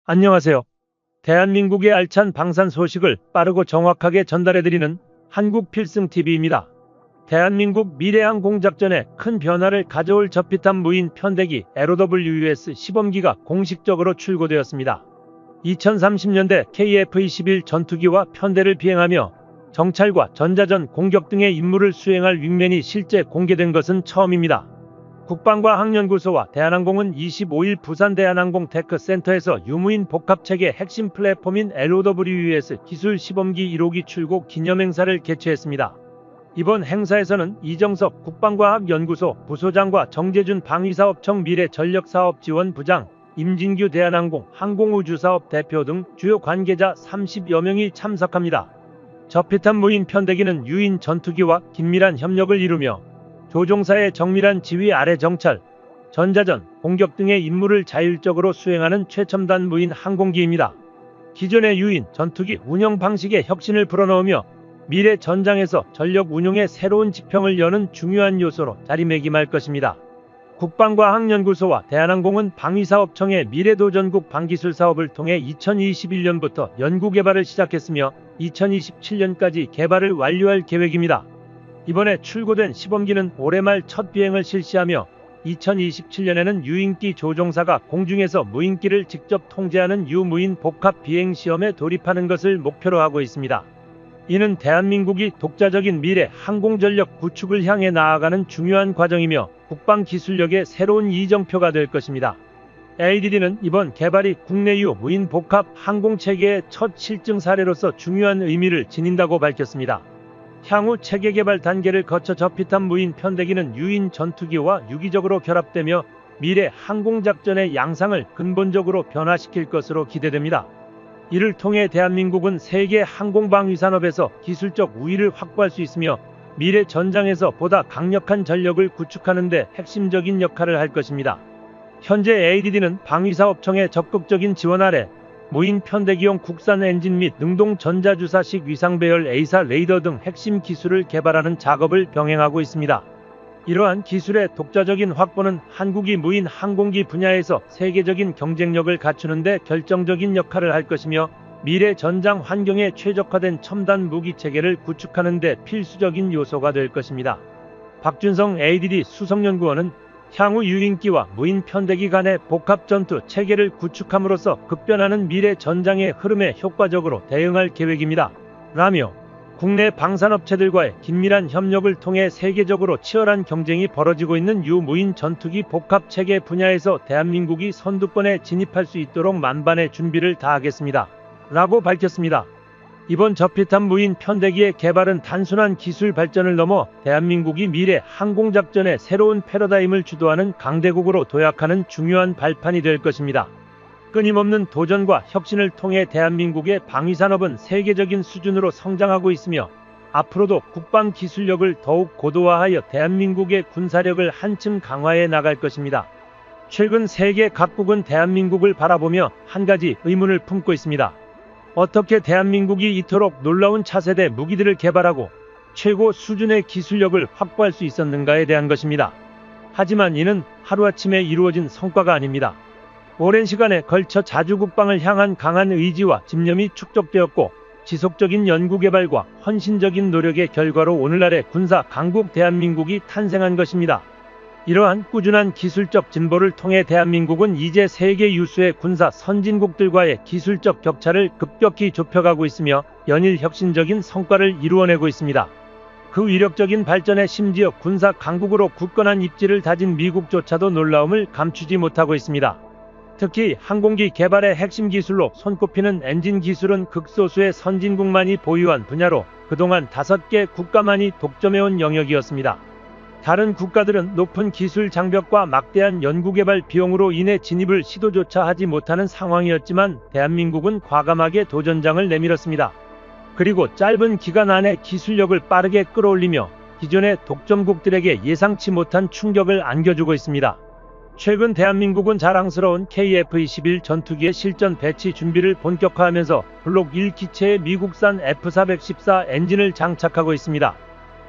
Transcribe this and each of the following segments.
안녕하세요. 대한민국의 알찬 방산 소식을 빠르고 정확하게 전달해드리는 한국필승TV입니다. 대한민국 미래항공 작전에 큰 변화를 가져올 저피탄 무인 편대기 LOWUS 시범기가 공식적으로 출고되었습니다. 2030년대 KF-21 전투기와 편대를 비행하며 정찰과 전자전 공격 등의 임무를 수행할 윙맨이 실제 공개된 것은 처음입니다. 국방과학연구소와 대한항공은 25일 부산 대한항공 테크센터에서 유무인 복합체계 핵심 플랫폼인 LOWUS 기술 시범기 1호기 출고 기념행사를 개최했습니다. 이번 행사에서는 이정석 국방과학연구소 부소장과 정재준 방위사업청 미래전력사업지원부장, 임진규 대한항공 항공우주사업 대표 등 주요 관계자 30여 명이 참석합니다. 저피탄 무인 편대기는 유인 전투기와 긴밀한 협력을 이루며 조종사의 정밀한 지휘 아래 정찰, 전자전, 공격 등의 임무를 자율적으로 수행하는 최첨단 무인 항공기입니다. 기존의 유인 전투기 운영 방식의 혁신을 불어넣으며 미래 전장에서 전력 운용의 새로운 지평을 여는 중요한 요소로 자리매김할 것입니다. 국방과학연구소와 대한항공은 방위사업청의 미래도전국 방기술 사업을 통해 2021년부터 연구개발을 시작했으며 2027년까지 개발을 완료할 계획입니다. 이번에 출고된 시범기는 올해 말 첫 비행을 실시하며 2027년에는 유인기 조종사가 공중에서 무인기를 직접 통제하는 유무인 복합 비행 시험에 돌입하는 것을 목표로 하고 있습니다. 이는 대한민국이 독자적인 미래 항공전력 구축을 향해 나아가는 중요한 과정이며 국방기술력의 새로운 이정표가 될 것입니다. ADD는 이번 개발이 국내유 무인 복합 항공체계의 첫 실증 사례로서 중요한 의미를 지닌다고 밝혔습니다. 향후 체계 개발 단계를 거쳐 저피탄 무인 편대기는 유인 전투기와 유기적으로 결합되며 미래 항공작전의 양상을 근본적으로 변화시킬 것으로 기대됩니다. 이를 통해 대한민국은 세계 항공방위산업에서 기술적 우위를 확보할 수 있으며 미래 전장에서 보다 강력한 전력을 구축하는 데 핵심적인 역할을 할 것입니다. 현재 ADD는 방위사업청의 적극적인 지원 아래 무인 편대기용 국산 엔진 및 능동 전자주사식 위상배열 A사 레이더 등 핵심 기술을 개발하는 작업을 병행하고 있습니다. 이러한 기술의 독자적인 확보는 한국이 무인 항공기 분야에서 세계적인 경쟁력을 갖추는 데 결정적인 역할을 할 것이며 미래 전장 환경에 최적화된 첨단 무기체계를 구축하는 데 필수적인 요소가 될 것입니다. 박준성 ADD 수석연구원은 향후 유인기와 무인 편대기 간의 복합 전투 체계를 구축함으로써 급변하는 미래 전장의 흐름에 효과적으로 대응할 계획입니다. 라며 국내 방산업체들과의 긴밀한 협력을 통해 세계적으로 치열한 경쟁이 벌어지고 있는 유무인 전투기 복합 체계 분야에서 대한민국이 선두권에 진입할 수 있도록 만반의 준비를 다하겠습니다. 라고 밝혔습니다. 이번 저피탄 무인 편대기의 개발은 단순한 기술 발전을 넘어 대한민국이 미래 항공작전의 새로운 패러다임을 주도하는 강대국으로 도약하는 중요한 발판이 될 것입니다. 끊임없는 도전과 혁신을 통해 대한민국의 방위산업은 세계적인 수준으로 성장하고 있으며 앞으로도 국방기술력을 더욱 고도화하여 대한민국의 군사력을 한층 강화해 나갈 것입니다. 최근 세계 각국은 대한민국을 바라보며 한 가지 의문을 품고 있습니다. 어떻게 대한민국이 이토록 놀라운 차세대 무기들을 개발하고 최고 수준의 기술력을 확보할 수 있었는가에 대한 것입니다. 하지만 이는 하루아침에 이루어진 성과가 아닙니다. 오랜 시간에 걸쳐 자주 국방을 향한 강한 의지와 집념이 축적되었고 지속적인 연구개발과 헌신적인 노력의 결과로 오늘날의 군사 강국 대한민국이 탄생한 것입니다. 이러한 꾸준한 기술적 진보를 통해 대한민국은 이제 세계 유수의 군사 선진국들과의 기술적 격차를 급격히 좁혀가고 있으며 연일 혁신적인 성과를 이루어내고 있습니다. 그 위력적인 발전에 심지어 군사 강국으로 굳건한 입지를 다진 미국조차도 놀라움을 감추지 못하고 있습니다. 특히 항공기 개발의 핵심 기술로 손꼽히는 엔진 기술은 극소수의 선진국만이 보유한 분야로 그동안 5개 국가만이 독점해온 영역이었습니다. 다른 국가들은 높은 기술 장벽과 막대한 연구개발 비용으로 인해 진입을 시도조차 하지 못하는 상황이었지만 대한민국은 과감하게 도전장을 내밀었습니다. 그리고 짧은 기간 안에 기술력을 빠르게 끌어올리며 기존의 독점국들에게 예상치 못한 충격을 안겨주고 있습니다. 최근 대한민국은 자랑스러운 KF-21 전투기의 실전 배치 준비를 본격화하면서 블록 1 기체의 미국산 F414 엔진을 장착하고 있습니다.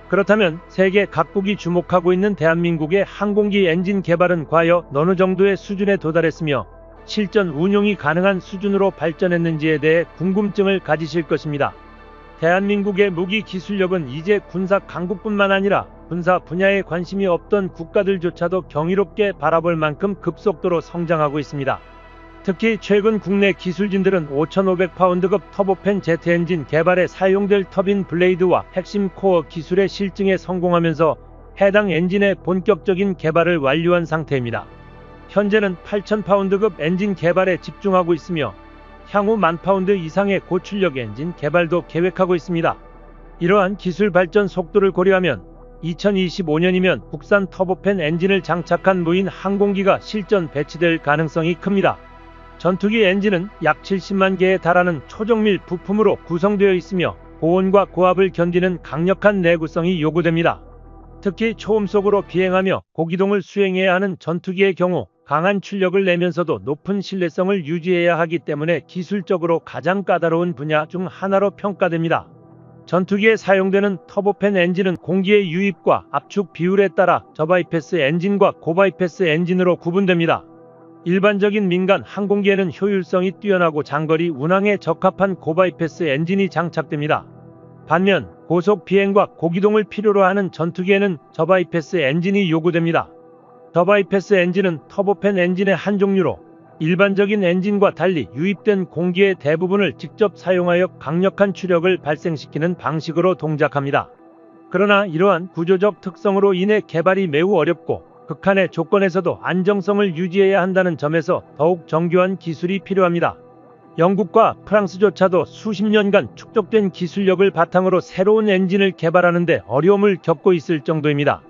그렇다면 세계 각국이 주목하고 있는 대한민국의 항공기 엔진 개발은 과연 어느 정도의 수준에 도달했으며 실전 운용이 가능한 수준으로 발전했는지에 대해 궁금증을 가지실 것입니다. 대한민국의 무기 기술력은 이제 군사 강국뿐만 아니라 군사 분야에 관심이 없던 국가들조차도 경이롭게 바라볼 만큼 급속도로 성장하고 있습니다. 특히 최근 국내 기술진들은 5500파운드급 터보팬 제트 엔진 개발에 사용될 터빈 블레이드와 핵심 코어 기술의 실증에 성공하면서 해당 엔진의 본격적인 개발을 완료한 상태입니다. 현재는 8000파운드급 엔진 개발에 집중하고 있으며 향후 10,000파운드 이상의 고출력 엔진 개발도 계획하고 있습니다. 이러한 기술 발전 속도를 고려하면 2025년이면 국산 터보팬 엔진을 장착한 무인 항공기가 실전 배치될 가능성이 큽니다. 전투기 엔진은 약 70만 개에 달하는 초정밀 부품으로 구성되어 있으며 고온과 고압을 견디는 강력한 내구성이 요구됩니다. 특히 초음속으로 비행하며 고기동을 수행해야 하는 전투기의 경우 강한 출력을 내면서도 높은 신뢰성을 유지해야 하기 때문에 기술적으로 가장 까다로운 분야 중 하나로 평가됩니다. 전투기에 사용되는 터보팬 엔진은 공기의 유입과 압축 비율에 따라 저바이패스 엔진과 고바이패스 엔진으로 구분됩니다. 일반적인 민간 항공기에는 효율성이 뛰어나고 장거리 운항에 적합한 고바이패스 엔진이 장착됩니다. 반면 고속 비행과 고기동을 필요로 하는 전투기에는 저바이패스 엔진이 요구됩니다. 저바이패스 엔진은 터보팬 엔진의 한 종류로 일반적인 엔진과 달리 유입된 공기의 대부분을 직접 사용하여 강력한 추력을 발생시키는 방식으로 동작합니다. 그러나 이러한 구조적 특성으로 인해 개발이 매우 어렵고 극한의 조건에서도 안정성을 유지해야 한다는 점에서 더욱 정교한 기술이 필요합니다. 영국과 프랑스조차도 수십 년간 축적된 기술력을 바탕으로 새로운 엔진을 개발하는 데 어려움을 겪고 있을 정도입니다.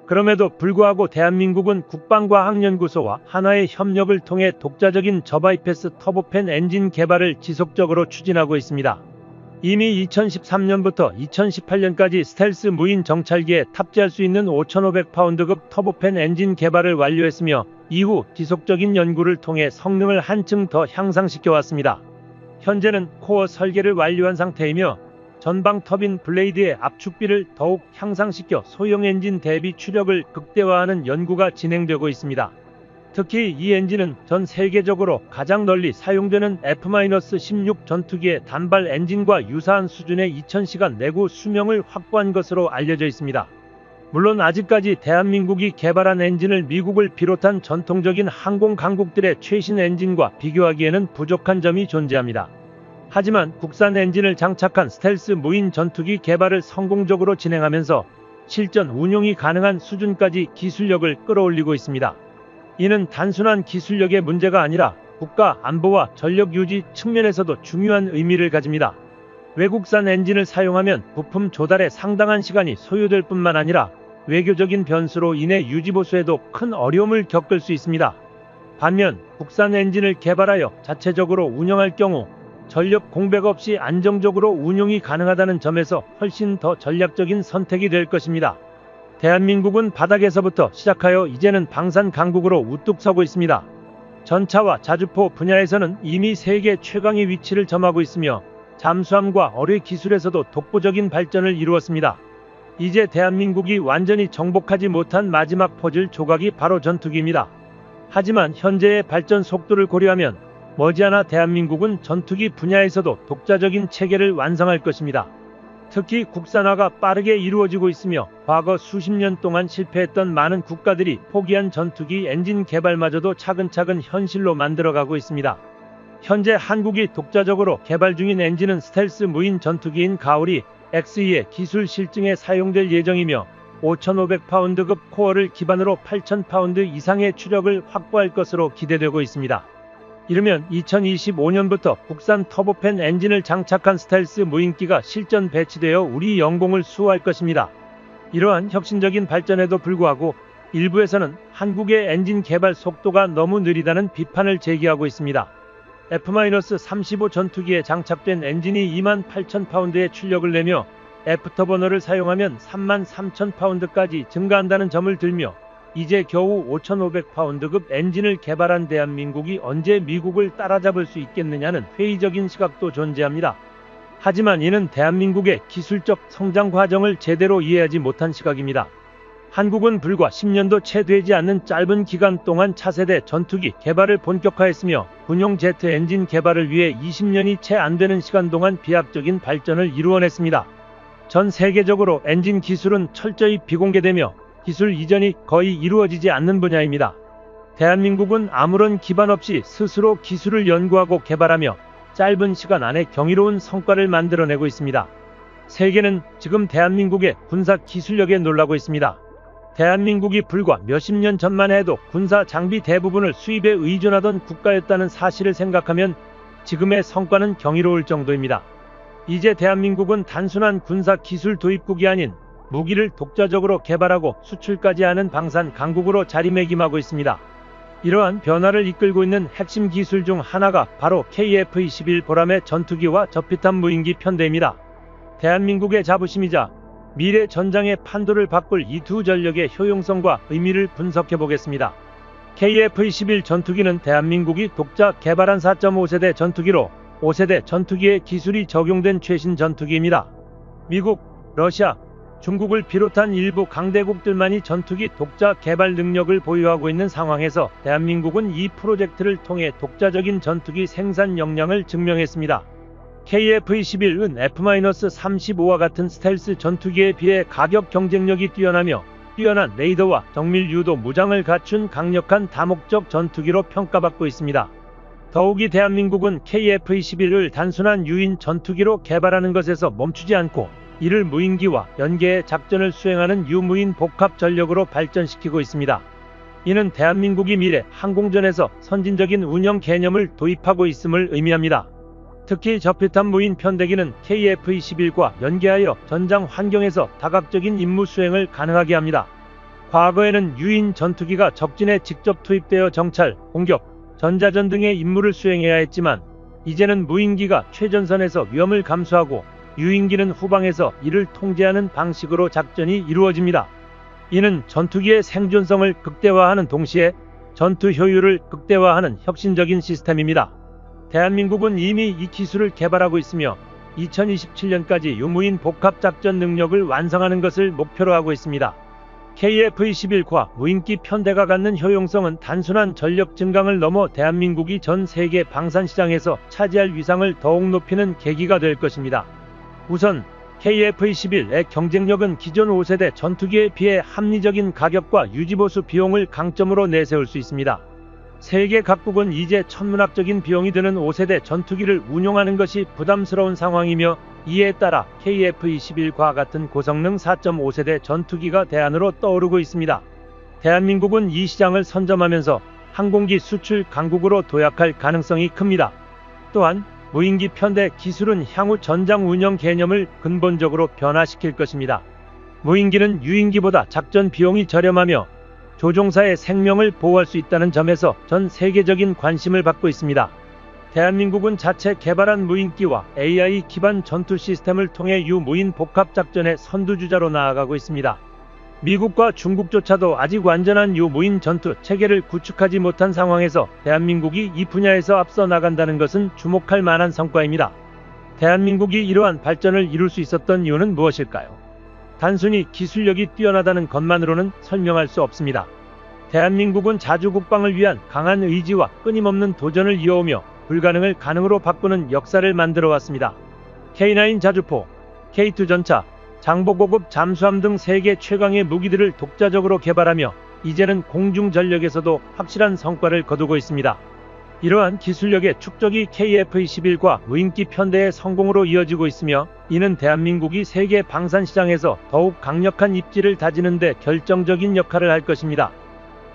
그럼에도 불구하고 대한민국은 국방과학연구소와 한화의 협력을 통해 독자적인 저바이패스 터보팬 엔진 개발을 지속적으로 추진하고 있습니다. 이미 2013년부터 2018년까지 스텔스 무인 정찰기에 탑재할 수 있는 5500파운드급 터보팬 엔진 개발을 완료했으며 이후 지속적인 연구를 통해 성능을 한층 더 향상시켜 왔습니다. 현재는 코어 설계를 완료한 상태이며 전방 터빈 블레이드의 압축비를 더욱 향상시켜 소형 엔진 대비 추력을 극대화하는 연구가 진행되고 있습니다. 특히 이 엔진은 전 세계적으로 가장 널리 사용되는 F-16 전투기의 단발 엔진과 유사한 수준의 2000시간 내구 수명을 확보한 것으로 알려져 있습니다. 물론 아직까지 대한민국이 개발한 엔진을 미국을 비롯한 전통적인 항공 강국들의 최신 엔진과 비교하기에는 부족한 점이 존재합니다. 하지만 국산 엔진을 장착한 스텔스 무인 전투기 개발을 성공적으로 진행하면서 실전 운용이 가능한 수준까지 기술력을 끌어올리고 있습니다. 이는 단순한 기술력의 문제가 아니라 국가 안보와 전력 유지 측면에서도 중요한 의미를 가집니다. 외국산 엔진을 사용하면 부품 조달에 상당한 시간이 소요될 뿐만 아니라 외교적인 변수로 인해 유지보수에도 큰 어려움을 겪을 수 있습니다. 반면 국산 엔진을 개발하여 자체적으로 운영할 경우 전력 공백 없이 안정적으로 운용이 가능하다는 점에서 훨씬 더 전략적인 선택이 될 것입니다. 대한민국은 바닥에서부터 시작하여 이제는 방산 강국으로 우뚝 서고 있습니다. 전차와 자주포 분야에서는 이미 세계 최강의 위치를 점하고 있으며 잠수함과 어뢰 기술에서도 독보적인 발전을 이루었습니다. 이제 대한민국이 완전히 정복하지 못한 마지막 퍼즐 조각이 바로 전투기입니다. 하지만 현재의 발전 속도를 고려하면 머지않아 대한민국은 전투기 분야에서도 독자적인 체계를 완성할 것입니다. 특히 국산화가 빠르게 이루어지고 있으며 과거 수십 년 동안 실패했던 많은 국가들이 포기한 전투기 엔진 개발마저도 차근차근 현실로 만들어가고 있습니다. 현재 한국이 독자적으로 개발 중인 엔진은 스텔스 무인 전투기인 가오리 X2의 기술 실증에 사용될 예정이며 5500파운드급 코어를 기반으로 8000파운드 이상의 추력을 확보할 것으로 기대되고 있습니다. 이르면 2025년부터 국산 터보팬 엔진을 장착한 스텔스 무인기가 실전 배치되어 우리 영공을 수호할 것입니다. 이러한 혁신적인 발전에도 불구하고 일부에서는 한국의 엔진 개발 속도가 너무 느리다는 비판을 제기하고 있습니다. F-35 전투기에 장착된 엔진이 28,000파운드의 출력을 내며 F터버너를 사용하면 33,000파운드까지 증가한다는 점을 들며 이제 겨우 5,500파운드급 엔진을 개발한 대한민국이 언제 미국을 따라잡을 수 있겠느냐는 회의적인 시각도 존재합니다. 하지만 이는 대한민국의 기술적 성장 과정을 제대로 이해하지 못한 시각입니다. 한국은 불과 10년도 채 되지 않는 짧은 기간 동안 차세대 전투기 개발을 본격화했으며 군용 제트 엔진 개발을 위해 20년이 채 안 되는 시간 동안 비약적인 발전을 이루어냈습니다. 전 세계적으로 엔진 기술은 철저히 비공개되며 기술 이전이 거의 이루어지지 않는 분야입니다. 대한민국은 아무런 기반 없이 스스로 기술을 연구하고 개발하며 짧은 시간 안에 경이로운 성과를 만들어내고 있습니다. 세계는 지금 대한민국의 군사 기술력에 놀라고 있습니다. 대한민국이 불과 몇십 년 전만 해도 군사 장비 대부분을 수입에 의존하던 국가였다는 사실을 생각하면 지금의 성과는 경이로울 정도입니다. 이제 대한민국은 단순한 군사 기술 도입국이 아닌 무기를 독자적으로 개발하고 수출까지 하는 방산 강국으로 자리매김하고 있습니다. 이러한 변화를 이끌고 있는 핵심 기술 중 하나가 바로 KF-21 보람의 전투기와 저피탄 무인기 편대입니다. 대한민국의 자부심이자 미래 전장의 판도를 바꿀 이 두 전력의 효용성과 의미를 분석해 보겠습니다. KF-21 전투기는 대한민국이 독자 개발한 4.5세대 전투기로 5세대 전투기의 기술이 적용된 최신 전투기입니다. 미국, 러시아, 중국을 비롯한 일부 강대국들만이 전투기 독자 개발 능력을 보유하고 있는 상황에서 대한민국은 이 프로젝트를 통해 독자적인 전투기 생산 역량을 증명했습니다. KF-21은 F-35와 같은 스텔스 전투기에 비해 가격 경쟁력이 뛰어나며 뛰어난 레이더와 정밀 유도 무장을 갖춘 강력한 다목적 전투기로 평가받고 있습니다. 더욱이 대한민국은 KF-21을 단순한 유인 전투기로 개발하는 것에서 멈추지 않고 이를 무인기와 연계해 작전을 수행하는 유무인 복합 전력으로 발전시키고 있습니다. 이는 대한민국이 미래 항공전에서 선진적인 운영 개념을 도입하고 있음을 의미합니다. 특히 저피탄 무인 편대기는 KF-21과 연계하여 전장 환경에서 다각적인 임무 수행을 가능하게 합니다. 과거에는 유인 전투기가 적진에 직접 투입되어 정찰, 공격, 전자전 등의 임무를 수행해야 했지만 이제는 무인기가 최전선에서 위험을 감수하고 유인기는 후방에서 이를 통제하는 방식으로 작전이 이루어집니다. 이는 전투기의 생존성을 극대화하는 동시에 전투 효율을 극대화하는 혁신적인 시스템입니다. 대한민국은 이미 이 기술을 개발하고 있으며 2027년까지 유무인 복합 작전 능력을 완성하는 것을 목표로 하고 있습니다. KF-21과 무인기 편대가 갖는 효용성은 단순한 전력 증강을 넘어 대한민국이 전 세계 방산 시장에서 차지할 위상을 더욱 높이는 계기가 될 것입니다. 우선 KF-21의 경쟁력은 기존 5세대 전투기에 비해 합리적인 가격과 유지보수 비용을 강점으로 내세울 수 있습니다. 세계 각국은 이제 천문학적인 비용이 드는 5세대 전투기를 운용하는 것이 부담스러운 상황이며 이에 따라 KF-21과 같은 고성능 4.5세대 전투기가 대안으로 떠오르고 있습니다. 대한민국은 이 시장을 선점하면서 항공기 수출 강국으로 도약할 가능성이 큽니다. 또한 무인기 편대 기술은 향후 전장 운영 개념을 근본적으로 변화시킬 것입니다. 무인기는 유인기보다 작전 비용이 저렴하며 조종사의 생명을 보호할 수 있다는 점에서 전 세계적인 관심을 받고 있습니다. 대한민국은 자체 개발한 무인기와 AI 기반 전투 시스템을 통해 유무인 복합 작전의 선두주자로 나아가고 있습니다. 미국과 중국조차도 아직 완전한 유무인 전투 체계를 구축하지 못한 상황에서 대한민국이 이 분야에서 앞서 나간다는 것은 주목할 만한 성과입니다. 대한민국이 이러한 발전을 이룰 수 있었던 이유는 무엇일까요? 단순히 기술력이 뛰어나다는 것만으로는 설명할 수 없습니다. 대한민국은 자주 국방을 위한 강한 의지와 끊임없는 도전을 이어오며 불가능을 가능으로 바꾸는 역사를 만들어 왔습니다. K9 자주포, K2 전차, 장보고급 잠수함 등 세계 최강의 무기들을 독자적으로 개발하며 이제는 공중 전력에서도 확실한 성과를 거두고 있습니다. 이러한 기술력의 축적이 KF-21과 무인기 편대의 성공으로 이어지고 있으며 이는 대한민국이 세계 방산 시장에서 더욱 강력한 입지를 다지는 데 결정적인 역할을 할 것입니다.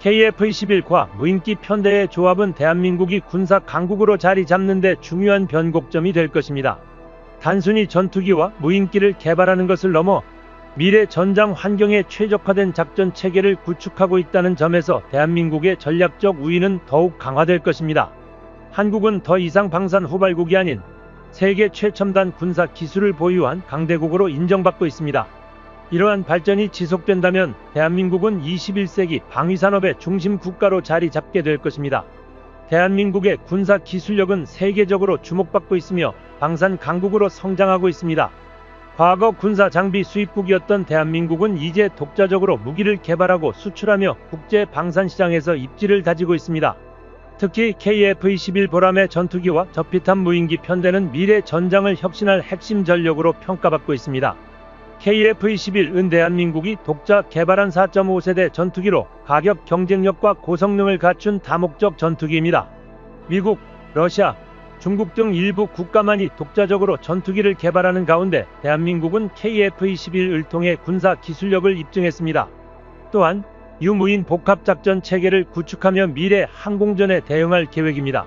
KF-21과 무인기 편대의 조합은 대한민국이 군사 강국으로 자리 잡는 데 중요한 변곡점이 될 것입니다. 단순히 전투기와 무인기를 개발하는 것을 넘어 미래 전장 환경에 최적화된 작전 체계를 구축하고 있다는 점에서 대한민국의 전략적 우위는 더욱 강화될 것입니다. 한국은 더 이상 방산 후발국이 아닌 세계 최첨단 군사 기술을 보유한 강대국으로 인정받고 있습니다. 이러한 발전이 지속된다면 대한민국은 21세기 방위산업의 중심 국가로 자리 잡게 될 것입니다. 대한민국의 군사 기술력은 세계적으로 주목받고 있으며 방산 강국으로 성장하고 있습니다. 과거 군사 장비 수입국이었던 대한민국은 이제 독자적으로 무기를 개발하고 수출하며 국제 방산 시장에서 입지를 다지고 있습니다. 특히 KF-21 보람의 전투기와 저피탄 무인기 편대는 미래 전장을 혁신할 핵심 전력으로 평가받고 있습니다. KF-21은 대한민국이 독자 개발한 4.5세대 전투기로 가격 경쟁력과 고성능을 갖춘 다목적 전투기입니다. 미국, 러시아, 중국 등 일부 국가만이 독자적으로 전투기를 개발하는 가운데 대한민국은 KF-21을 통해 군사 기술력을 입증했습니다. 또한 유무인 복합작전 체계를 구축하며 미래 항공전에 대응할 계획입니다.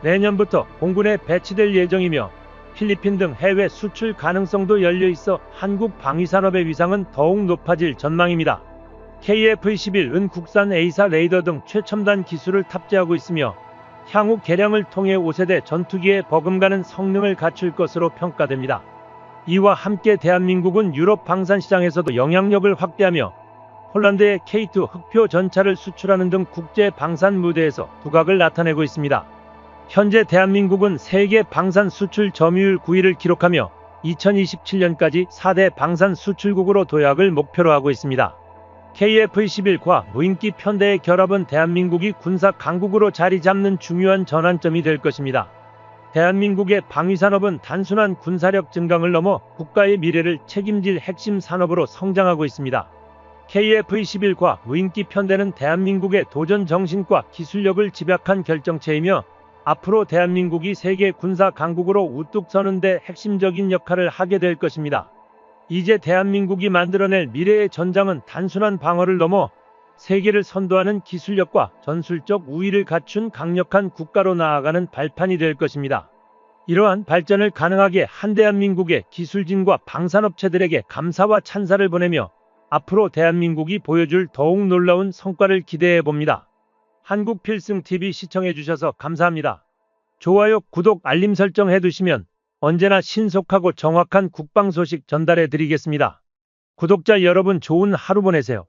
내년부터 공군에 배치될 예정이며 필리핀 등 해외 수출 가능성도 열려 있어 한국 방위산업의 위상은 더욱 높아질 전망입니다. KF-21은 국산 A사 레이더 등 최첨단 기술을 탑재하고 있으며 향후 개량을 통해 5세대 전투기에 버금가는 성능을 갖출 것으로 평가됩니다. 이와 함께 대한민국은 유럽 방산 시장에서도 영향력을 확대하며 폴란드의 K2 흑표 전차를 수출하는 등 국제 방산 무대에서 두각을 나타내고 있습니다. 현재 대한민국은 세계 방산 수출 점유율 9위를 기록하며 2027년까지 4대 방산 수출국으로 도약을 목표로 하고 있습니다. KF-21과 무인기 편대의 결합은 대한민국이 군사 강국으로 자리 잡는 중요한 전환점이 될 것입니다. 대한민국의 방위산업은 단순한 군사력 증강을 넘어 국가의 미래를 책임질 핵심 산업으로 성장하고 있습니다. KF-21과 무인기 편대는 대한민국의 도전 정신과 기술력을 집약한 결정체이며 앞으로 대한민국이 세계 군사 강국으로 우뚝 서는 데 핵심적인 역할을 하게 될 것입니다. 이제 대한민국이 만들어낼 미래의 전장은 단순한 방어를 넘어 세계를 선도하는 기술력과 전술적 우위를 갖춘 강력한 국가로 나아가는 발판이 될 것입니다. 이러한 발전을 가능하게 한 대한민국의 기술진과 방산업체들에게 감사와 찬사를 보내며 앞으로 대한민국이 보여줄 더욱 놀라운 성과를 기대해 봅니다. 한국필승TV 시청해주셔서 감사합니다. 좋아요, 구독, 알림 설정 해두시면 언제나 신속하고 정확한 국방 소식 전달해 드리겠습니다. 구독자 여러분 좋은 하루 보내세요.